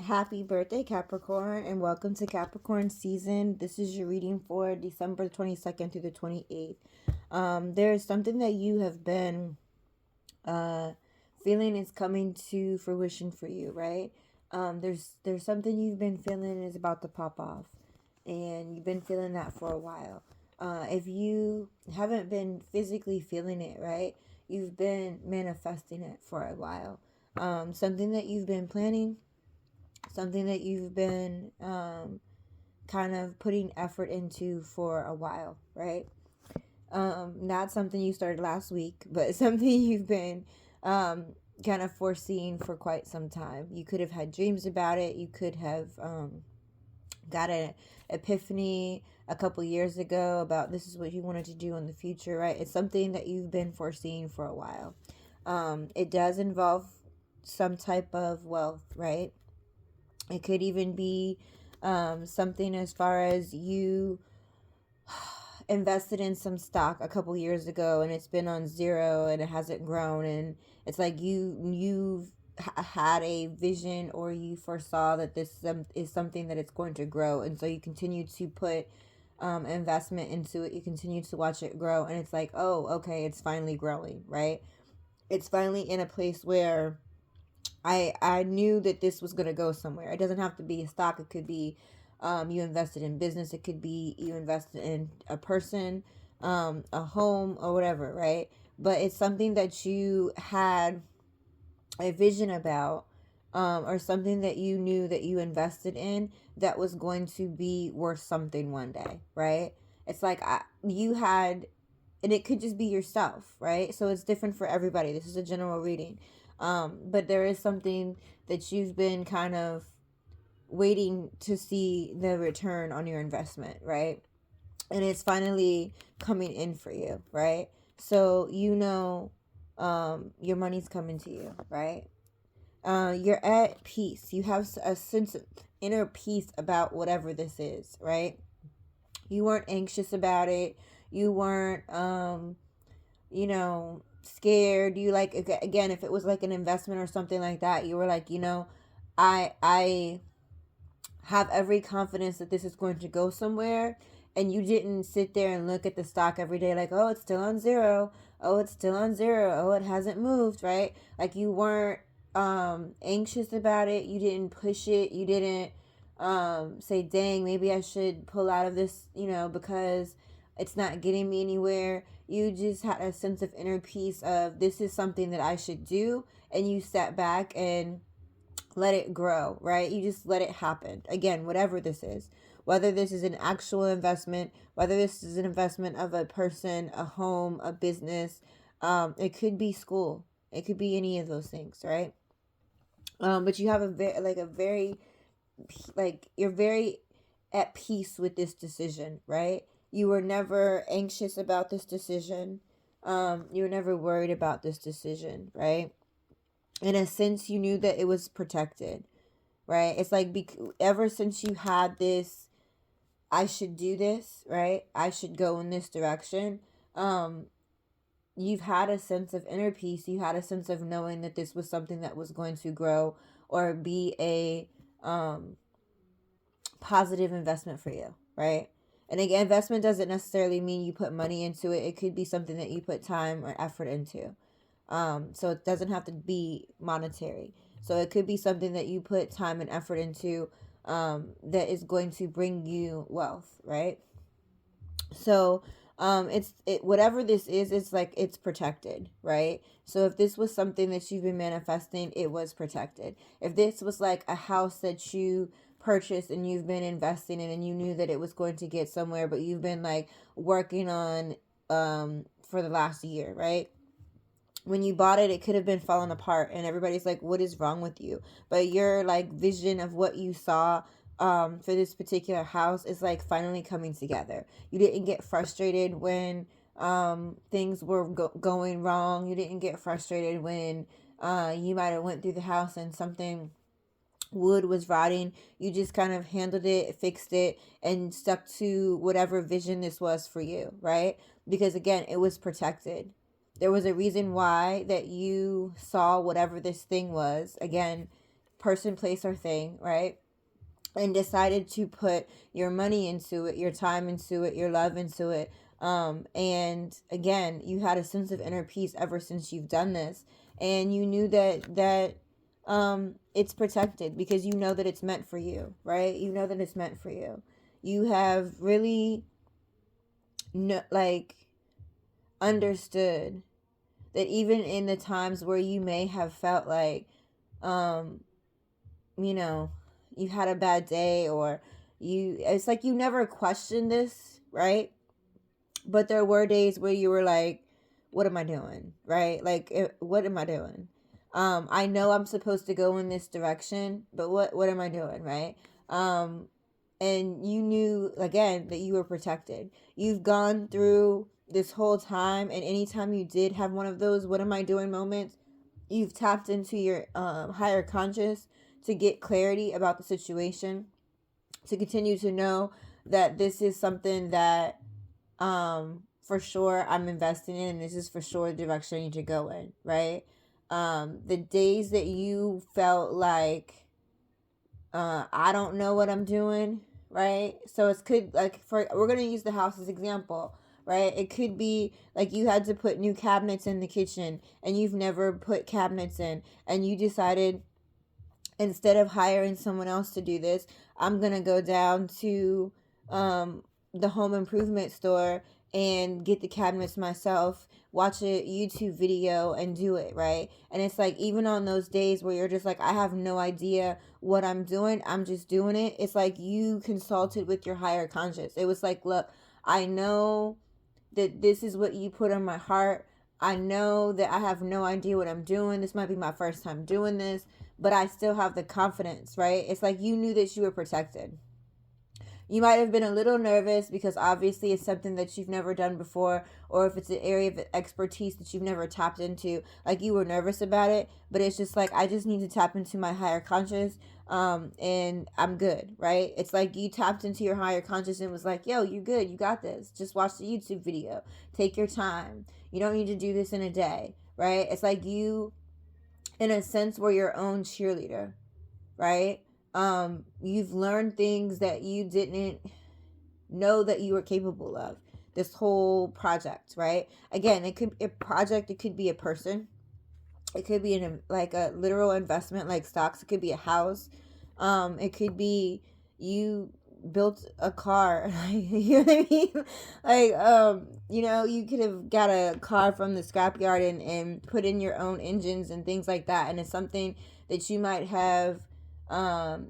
Happy birthday, Capricorn, and welcome to Capricorn season. This is your reading for December 22nd through the 28th. There's something that you have been uh, feeling is coming to fruition for you, right? There's something you've been feeling is about to pop off, and you've been feeling that for a while. If you haven't been physically feeling it, right, you've been manifesting it for a while. Something that you've been planning, something that you've been kind of putting effort into for a while, right? Not something you started last week, but something you've been um, kind of foreseeing for quite some time. You could have had dreams about it. You could have got an epiphany a couple years ago about this is what you wanted to do in the future, right? It's something that you've been foreseeing for a while. It does involve some type of wealth, right? It could even be something as far as you invested in some stock a couple years ago and it's been on zero and it hasn't grown, and it's like you've had a vision, or you foresaw that this is something that it's going to grow, and so you continue to put investment into it. You continue to watch it grow, and it's like, oh, okay, it's finally growing, right? It's finally in a place where I knew that this was going to go somewhere. It doesn't have to be a stock. It could be you invested in business. It could be you invested in a person, a home, or whatever, right? But it's something that you had a vision about, or something that you knew that you invested in that was going to be worth something one day, right? It's like you had, and it could just be yourself, right? So it's different for everybody. This is a general reading. But there is something that you've been kind of waiting to see the return on your investment, right? And it's finally coming in for you, right? So your money's coming to you, right? You're at peace. You have a sense of inner peace about whatever this is, right? You weren't anxious about it. You weren't scared. You like, again, if it was like an investment or something like that, you were like, I have every confidence that this is going to go somewhere. And you didn't sit there and look at the stock every day like, oh, it's still on zero. Oh, it's still on zero. Oh, it hasn't moved, right? Like, you weren't anxious about it. You didn't push it. You didn't say, dang, maybe I should pull out of this, because it's not getting me anywhere. You just had a sense of inner peace of, this is something that I should do. And you sat back and let it grow, right? You just let it happen. Again, whatever this is, whether this is an actual investment, whether this is an investment of a person, a home, a business, it could be school, it could be any of those things, right? But you have you're very at peace with this decision, right? You were never anxious about this decision. You were never worried about this decision, right? In a sense, you knew that it was protected, right? It's like, ever since you had this, I should do this, right? I should go in this direction. You've had a sense of inner peace. You had a sense of knowing that this was something that was going to grow or be a positive investment for you, right? And again, investment doesn't necessarily mean you put money into it. It could be something that you put time or effort into. So it doesn't have to be monetary. So it could be something that you put time and effort into, that is going to bring you wealth, right? So whatever this is, it's like it's protected, right? So if this was something that you've been manifesting, it was protected. If this was like a house that you purchased and you've been investing in, and you knew that it was going to get somewhere, but you've been like working on for the last year, right? When you bought it, it could have been falling apart, and everybody's like, what is wrong with you? But your like vision of what you saw for this particular house is like finally coming together. You didn't get frustrated when things were going wrong. You didn't get frustrated when you might have went through the house and something, wood was rotting. You just kind of handled it, fixed it, and stuck to whatever vision this was for you, right? Because again, it was protected. There was a reason why that you saw whatever this thing was. Again, person, place, or thing, right? And decided to put your money into it, your time into it, your love into it. And again, you had a sense of inner peace ever since you've done this. And you knew that it's protected because you know that it's meant for you, right? You know that it's meant for you. You have really understood that even in the times where you may have felt like you know, you had a bad day, or it's like you never questioned this, right? But there were days where you were like, what am I doing, right? Like, what am I doing? I know I'm supposed to go in this direction, but what am I doing, right? And you knew, again, that you were protected. You've gone through this whole time, and anytime you did have one of those what am I doing moments, you've tapped into your higher conscious to get clarity about the situation, to continue to know that this is something that for sure I'm investing in, and this is for sure the direction I need to go in, right? The days that you felt like I don't know what I'm doing, right? So it's could, like, we're gonna use the house as example, right? It could be like you had to put new cabinets in the kitchen and you've never put cabinets in, and you decided, instead of hiring someone else to do this, I'm gonna go down to the home improvement store and get the cabinets myself, watch a YouTube video and do it, right? And it's like, even on those days where you're just like, I have no idea what I'm doing, I'm just doing it. It's like you consulted with your higher conscious. It was like, look, I know that this is what you put on my heart. I know that I have no idea what I'm doing. This might be my first time doing this, but I still have the confidence, right? It's like you knew that you were protected. You might have been a little nervous because obviously it's something that you've never done before, or if it's an area of expertise that you've never tapped into, like you were nervous about it, but it's just like, I just need to tap into my higher conscious, and I'm good, right? It's like you tapped into your higher conscious and was like, yo, you're good, you got this. Just watch the YouTube video. Take your time. You don't need to do this in a day, right? It's like you, in a sense, were your own cheerleader, right? You've learned things that you didn't know that you were capable of. This whole project, right? Again, it could be a project, it could be a person, it could be like a literal investment like stocks, it could be a house, it could be you built a car. You know what I mean? Like, you know, you could have got a car from the scrapyard and put in your own engines and things like that, and it's something that you might have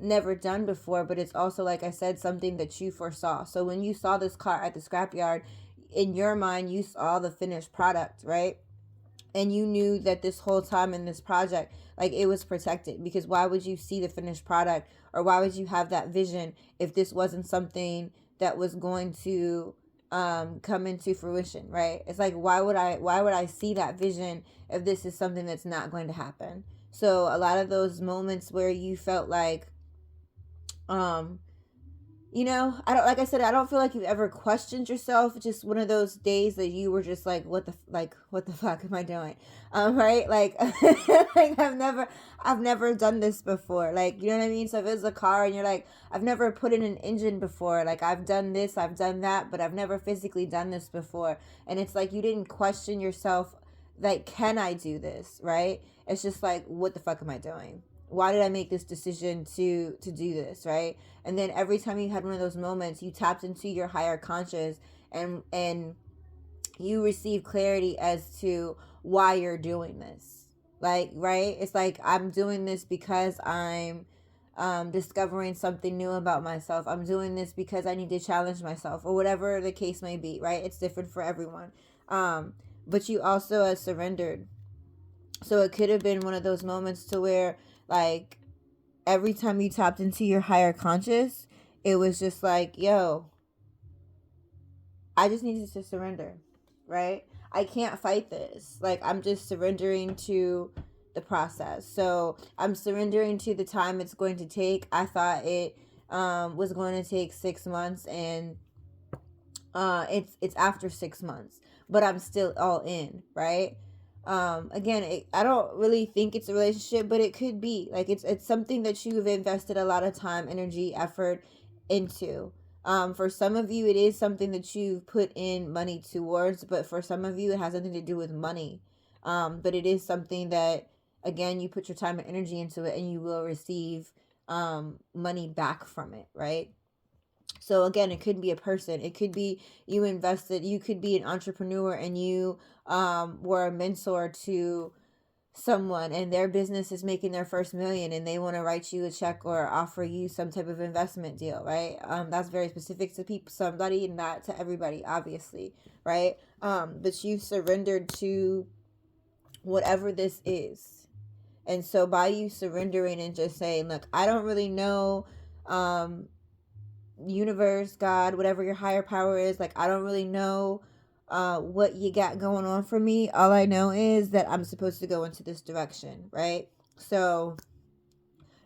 never done before, but it's also, like I said, something that you foresaw. So when you saw this car at the scrapyard, in your mind you saw the finished product, right? And you knew that this whole time in this project, like, it was protected, because why would you see the finished product, or why would you have that vision if this wasn't something that was going to come into fruition, right? It's like, why would I see that vision if this is something that's not going to happen? So a lot of those moments where you felt like, you know, like I said, I don't feel like you've ever questioned yourself. It's just one of those days that you were just like, what the fuck am I doing? Right? Like, like I've never done this before. Like, you know what I mean? So if it's a car and you're like, I've never put in an engine before. Like, I've done this, I've done that, but I've never physically done this before. And it's like, you didn't question yourself, like, can I do this? Right? It's just like, what the fuck am I doing? Why did I make this decision to do this, right? And then every time you had one of those moments, you tapped into your higher conscious, and you received clarity as to why you're doing this. Like, right? It's like, I'm doing this because I'm discovering something new about myself. I'm doing this because I need to challenge myself, or whatever the case may be, right? It's different for everyone. But you also surrendered. So it could have been one of those moments to where, like, every time you tapped into your higher conscious, it was just like, yo, I just needed to surrender, right? I can't fight this. Like, I'm just surrendering to the process. So I'm surrendering to the time it's going to take. I thought it was going to take 6 months, and it's after 6 months, but I'm still all in, right? Again, I don't really think it's a relationship, but it could be. Like, it's something that you've invested a lot of time, energy, effort into. For some of you, it is something that you've put in money towards, but for some of you, it has nothing to do with money. But it is something that, again, you put your time and energy into it, and you will receive money back from it, right? So again, it could be a person. It could be you invested. You could be an entrepreneur, and you were a mentor to someone, and their business is making their first million, and they want to write you a check or offer you some type of investment deal, right? That's very specific to people, somebody, and not to everybody, obviously, right? But you surrendered to whatever this is. And so by you surrendering and just saying, look, I don't really know, universe, God, whatever your higher power is, like, I don't really know what you got going on for me. All I know is that I'm supposed to go into this direction, right? So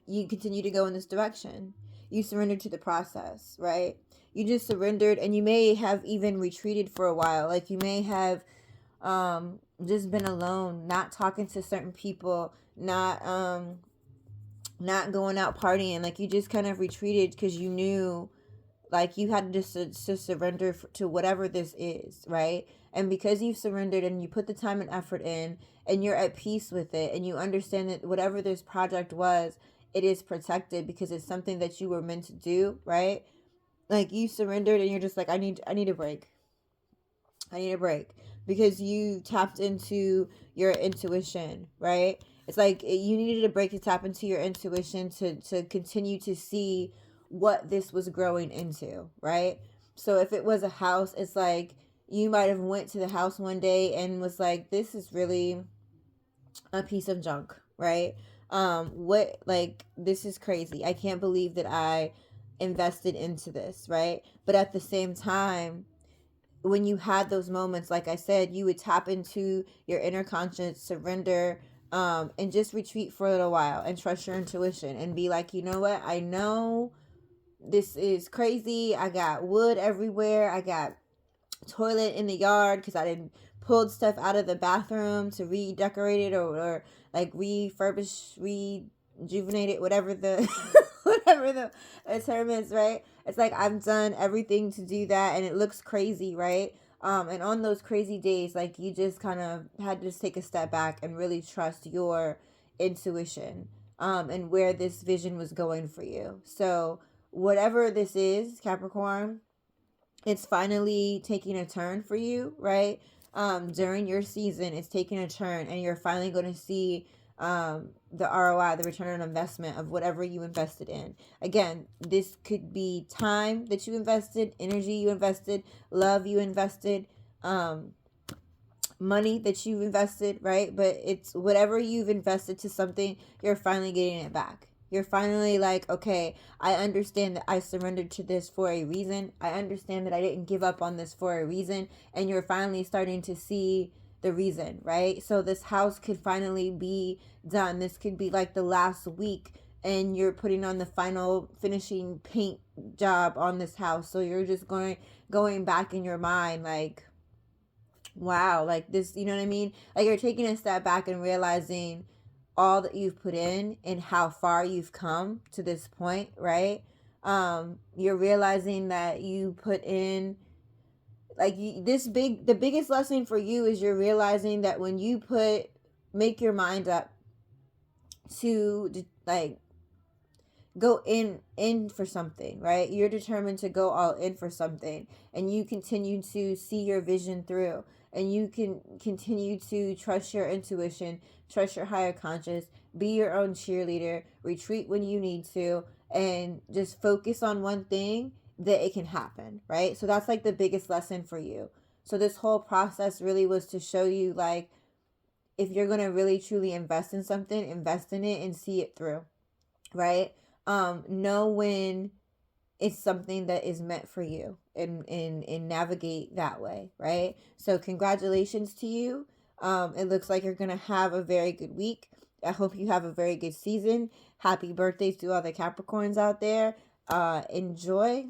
you continue to go in this direction. You surrendered to the process, right? You just surrendered, and you may have even retreated for a while. Like, you may have just been alone, not talking to certain people, not going out partying. Like, you just kind of retreated because you knew, like, you had to just surrender to whatever this is, right? And because you've surrendered and you put the time and effort in, and you're at peace with it, and you understand that whatever this project was, it is protected because it's something that you were meant to do, right? Like, you surrendered, and you're just like, I need a break. I need a break, because you tapped into your intuition, right? It's like you needed a break to tap into your intuition to continue to see what this was growing into, right? So if it was a house, it's like you might have went to the house one day and was like, this is really a piece of junk, right? What, like, this is crazy. I can't believe that I invested into this, right? But at the same time, when you had those moments, like I said, you would tap into your inner conscience, surrender, and just retreat for a little while and trust your intuition and be like, you know what? I know this is crazy. I got wood everywhere. I got toilet in the yard because I didn't pulled stuff out of the bathroom to redecorate it, or like refurbish, rejuvenate it, whatever the whatever the term is, right? It's like I've done everything to do that, and it looks crazy, right? And on those crazy days, like, you just kind of had to just take a step back and really trust your intuition, and where this vision was going for you. So whatever this is, Capricorn, it's finally taking a turn for you, right? During your season, it's taking a turn, and you're finally going to see the ROI, the return on investment of whatever you invested in. Again, this could be time that you invested, energy you invested, love you invested, money that you've invested, right? But it's whatever you've invested to something, you're finally getting it back. You're finally like, okay, I understand that I surrendered to this for a reason. I understand that I didn't give up on this for a reason. And you're finally starting to see the reason, right? So this house could finally be done. This could be like the last week, and you're putting on the final finishing paint job on this house. So you're just going back in your mind, like, wow, like this, you know what I mean? Like, you're taking a step back and realizing all that you've put in and how far you've come to this point, right? You're realizing that you put in, like, the biggest lesson for you is you're realizing that when you make your mind up to, like, go in for something, right? You're determined to go all in for something, and you continue to see your vision through, and you can continue to trust your intuition, trust your higher conscious, be your own cheerleader, retreat when you need to, and just focus on one thing, that it can happen, right? So that's like the biggest lesson for you. So this whole process really was to show you, like, if you're going to really truly invest in something, invest in it and see it through, right? Know when it's something that is meant for you, and navigate that way, right? So congratulations to you. It looks like you're going to have a very good week. I hope you have a very good season. Happy birthdays to all the Capricorns out there. Enjoy.